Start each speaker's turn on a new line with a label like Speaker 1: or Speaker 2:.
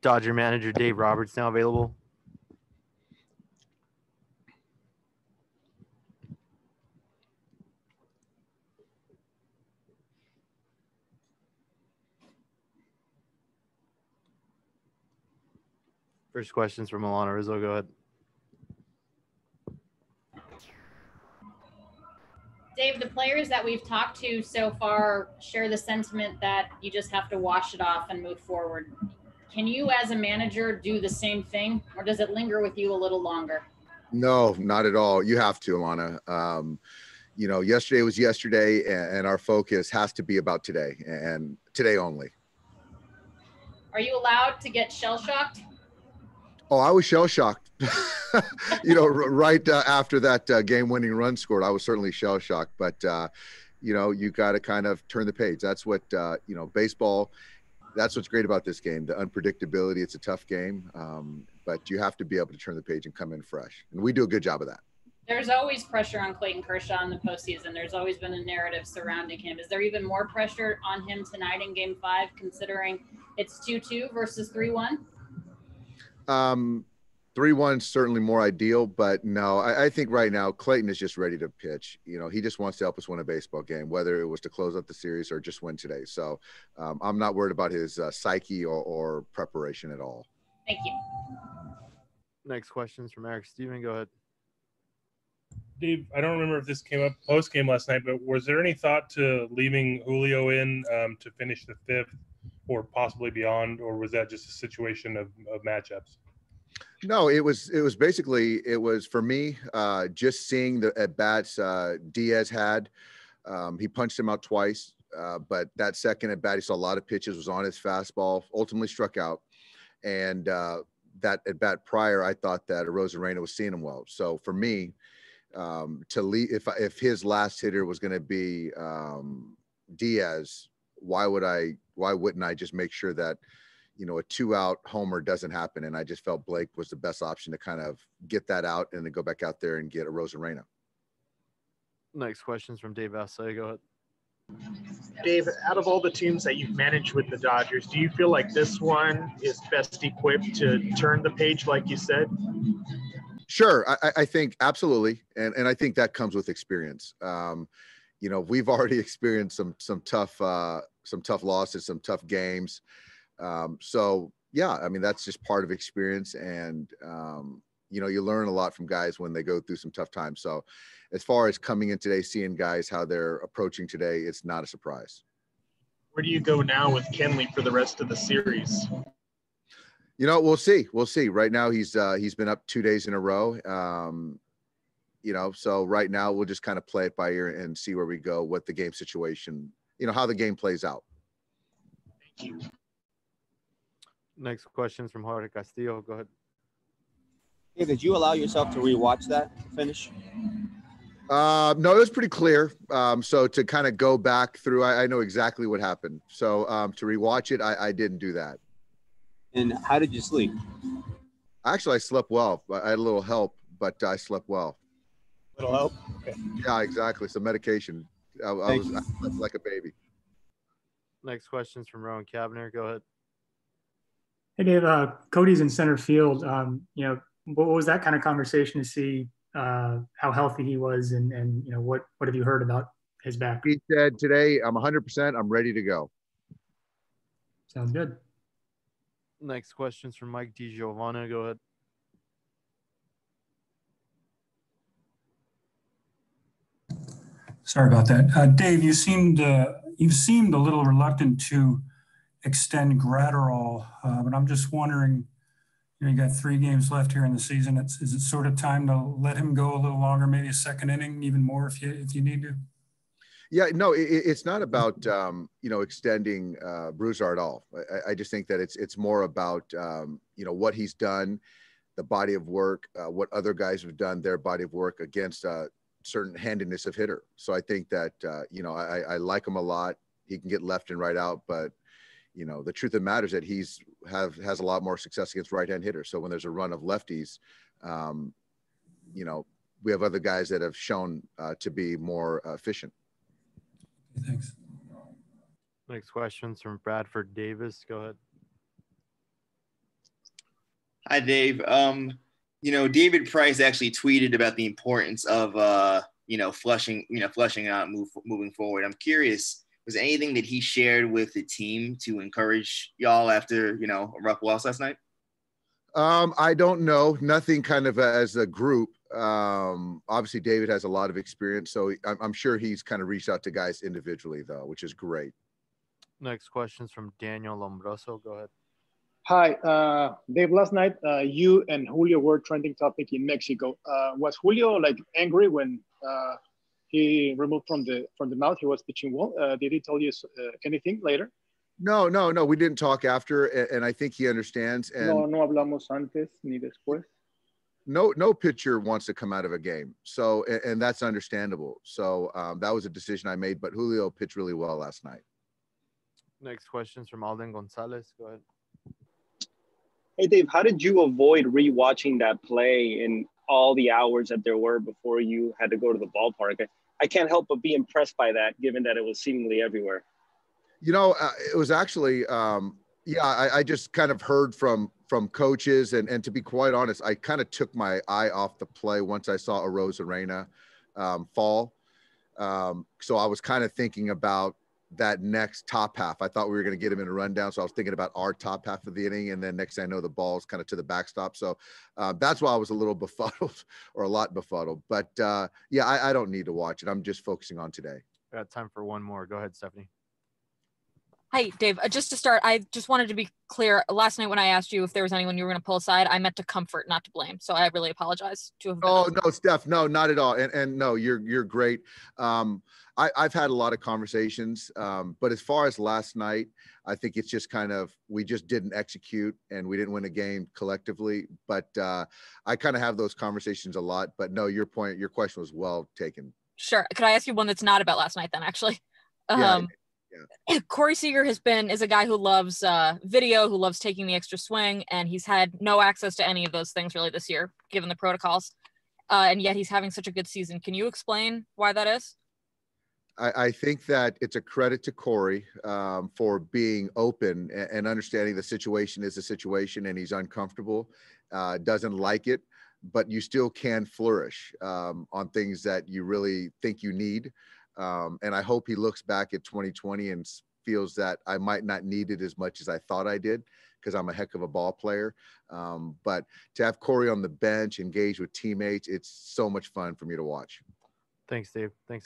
Speaker 1: Dodger manager Dave Roberts now available? First question's from Alanna Rizzo. Go ahead.
Speaker 2: Dave, the players that we've talked to so far share the sentiment that you just have to wash it off and move forward. Can you, as a manager, do the same thing, or does it linger with you a little longer?
Speaker 3: No, not at all. You have to, Alanna. Yesterday was yesterday, and our focus has to be about today and today only.
Speaker 2: Are you allowed to get shell-shocked?
Speaker 3: Oh, I was shell-shocked. Right after that game-winning run scored, I was certainly shell-shocked. But, you got to kind of turn the page. That's what, baseball, that's what's great about this game, the unpredictability. It's a tough game, but you have to be able to turn the page and come in fresh. And we do a good job of that.
Speaker 2: There's always pressure on Clayton Kershaw in the postseason. There's always been a narrative surrounding him. Is there even more pressure on him tonight in Game 5, considering it's 2-2 versus 3-1?
Speaker 3: 3-1 certainly more ideal, but no, I think right now Clayton is just ready to pitch. He just wants to help us win a baseball game, whether it was to close out the series or just win today. So I'm not worried about his psyche or preparation at all.
Speaker 2: Thank you.
Speaker 1: Next question is from Eric Steven. Go ahead.
Speaker 4: Dave, I don't remember if this came up post-game last night, but was there any thought to leaving Julio in to finish the fifth or possibly beyond, or was that just a situation of matchups?
Speaker 3: No, it was basically for me, just seeing the at-bats Diaz had. He punched him out twice, but that second at-bat, he saw a lot of pitches, was on his fastball, ultimately struck out. And that at-bat prior, I thought that Arozarena was seeing him well. So for me, to leave, if his last hitter was going to be Diaz, why wouldn't I just make sure that, a 2-out homer doesn't happen? And I just felt Blake was the best option to kind of get that out and then go back out there and get Arozarena.
Speaker 1: Next question's from Dave Assay. Go ahead.
Speaker 5: Dave, out of all the teams that you've managed with the Dodgers, do you feel like this one is best equipped to turn the page, like you said?
Speaker 3: Sure. I think absolutely. And I think that comes with experience. We've already experienced some tough losses, some tough games. So yeah, I mean, that's just part of experience. And, you learn a lot from guys when they go through some tough times. So as far as coming in today, seeing guys, how they're approaching today, it's not a surprise. Where
Speaker 5: do you go now with Kenley for the rest of the series?
Speaker 3: We'll see. We'll see. Right now, he's been up 2 days in a row. So right now we'll just kind of play it by ear and see where we go, what the game situation, how the game plays out.
Speaker 5: Thank you.
Speaker 1: Next question is from Jorge Castillo. Go ahead.
Speaker 6: Hey, did you allow yourself to rewatch that finish?
Speaker 3: No, it was pretty clear. So to kind of go back through, I know exactly what happened. So to rewatch it, I didn't do that.
Speaker 6: And how did you sleep?
Speaker 3: Actually, I slept well. I had a little help, but I slept well.
Speaker 6: Little help? Okay.
Speaker 3: Yeah, exactly. Some medication. I slept like a baby.
Speaker 1: Next question's from Rowan Kavner. Go ahead.
Speaker 7: Hey, Dave, Cody's in center field. What was that kind of conversation to see how healthy he was and what have you heard about his back?
Speaker 3: He said, today I'm 100%. I'm ready to go.
Speaker 7: Sounds good.
Speaker 1: Next question's from Mike DiGiovanna. Go ahead.
Speaker 8: Sorry about that. Dave, you seemed a little reluctant to extend Gratterall, but I'm just wondering, you got 3 games left here in the season. Is it sort of time to let him go a little longer, maybe a second inning, even more if you need to?
Speaker 3: Yeah, no, it's not about extending Brusar at all. I just think that it's more about what he's done, the body of work, what other guys have done, their body of work against certain handedness of hitter. So I think that I like him a lot. He can get left and right out, but the truth of the matter is that has a lot more success against right-hand hitters. So when there's a run of lefties, we have other guys that have shown to be more efficient.
Speaker 8: Thanks.
Speaker 1: Next question's from Bradford Davis. Go ahead.
Speaker 9: Hi, Dave. David Price actually tweeted about the importance of, flushing out moving forward. I'm curious, was there anything that he shared with the team to encourage y'all after, a rough loss last night?
Speaker 3: I don't know. Nothing kind of as a group. Obviously, David has a lot of experience, so I'm sure he's kind of reached out to guys individually, though, which is great.
Speaker 1: Next question's from Daniel Lombroso. Go ahead.
Speaker 10: Hi, Dave. Last night, you and Julio were trending topic in Mexico. Was Julio like angry when he removed from the mouth? He was pitching well. Did he tell you anything later?
Speaker 3: No. We didn't talk after, and I think he understands. And
Speaker 10: no hablamos antes ni después.
Speaker 3: No pitcher wants to come out of a game, so and that's understandable. So that was a decision I made. But Julio pitched really well last night.
Speaker 1: Next question's from Alden Gonzalez. Go ahead.
Speaker 11: Hey, Dave, how did you avoid rewatching that play in all the hours that there were before you had to go to the ballpark? I can't help but be impressed by that, given that it was seemingly everywhere.
Speaker 3: It was actually, I just kind of heard from coaches, and to be quite honest, I kind of took my eye off the play once I saw Arozarena fall. So I was kind of thinking about that next top half. I thought we were going to get him in a rundown, so I was thinking about our top half of the inning, and then next thing I know, the ball's kind of to the backstop. So that's why I was a little befuddled, or a lot befuddled. But I don't need to watch it. I'm just focusing on today.
Speaker 1: Got time for one more. Go ahead, Stephanie.
Speaker 12: Hey, Dave, just to start, I just wanted to be clear. Last night when I asked you if there was anyone you were going to pull aside, I meant to comfort, not to blame. So I really apologize to have been.
Speaker 3: Oh, no, Steph, no, not at all. And no, you're great. I've had a lot of conversations, but as far as last night, I think it's just kind of, we just didn't execute and we didn't win a game collectively. But I kind of have those conversations a lot. But no, your question was well taken.
Speaker 12: Sure. Could I ask you one that's not about last night then, actually?
Speaker 3: Yeah.
Speaker 12: Corey Seager is a guy who loves video, who loves taking the extra swing, and he's had no access to any of those things really this year, given the protocols. And yet he's having such a good season. Can you explain why that is?
Speaker 3: I think that it's a credit to Corey for being open and understanding the situation is a situation and he's uncomfortable, doesn't like it, but you still can flourish on things that you really think you need. And I hope he looks back at 2020 and feels that I might not need it as much as I thought I did, because I'm a heck of a ball player. But to have Corey on the bench, engage with teammates, it's so much fun for me to watch.
Speaker 1: Thanks, Dave. Thanks.